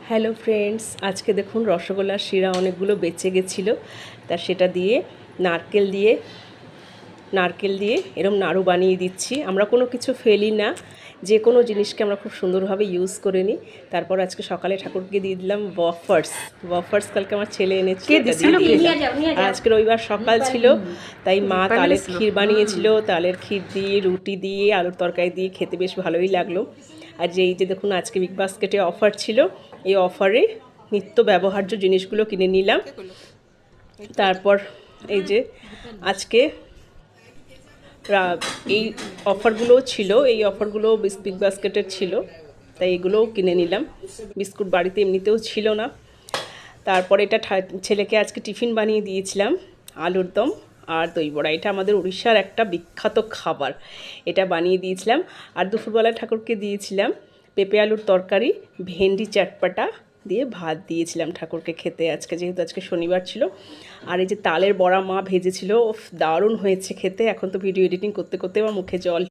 Hello friends, আজকে দেখুন রসগোল্লার শিরা অনেকগুলো বেঁচে গেছিলো, তা সেটা দিয়ে নারকেল দিয়ে এরম নাড়ু বানিয়ে দিচ্ছি। আমরা কোনো কিছু ফেলি না, যে কোনো জিনিসকে আমরা খুব সুন্দরভাবে ইউজ করে নিই। তারপর আজকে সকালে ঠাকুরকে দিয়ে দিলাম ওয়াফার্স কালকে আমার ছেলে এনেছে, আর আজকে রবিবার সকাল ছিল, তাই মা তালের ক্ষীর বানিয়েছিল। তালের ক্ষীর দিয়ে রুটি দিয়ে আলুর তরকারি দিয়ে খেতে বেশ ভালোই লাগলো। আর এই যে দেখুন, আজকে বিগ বাস্কেটে অফার ছিল, এই অফারে নিত্য ব্যবহার্য জিনিসগুলো কিনে নিলাম। তারপর এই যে আজকে এই অফারগুলোও ছিল, এই অফারগুলো বিগ বাস্কেটের ছিল, তাই এগুলোও কিনে নিলাম। বিস্কুট বাড়িতে এমনিতেও ছিল না। তারপর এটা ছেলেকে আজকে টিফিন বানিয়ে দিয়েছিলাম, আলুর দম আর দই বড়া। এটা আমাদের উড়িষ্যার একটা বিখ্যাত খাবার, এটা বানিয়ে দিয়েছিলাম। আর দুপুরবেলা ঠাকুরকে দিয়েছিলাম পেঁপে আলুর তরকারি, ভেন্ডি চটপাটা দিয়ে ভাত দিয়েছিলাম ঠাকুরকে খেতে, আজকে যেহেতু আজকে শনিবার ছিল। আর এই যে তালের বড়া মা ভেজেছিল, দারুণ হয়েছে খেতে। এখন তো ভিডিও এডিটিং করতে করতে আমার মুখে জল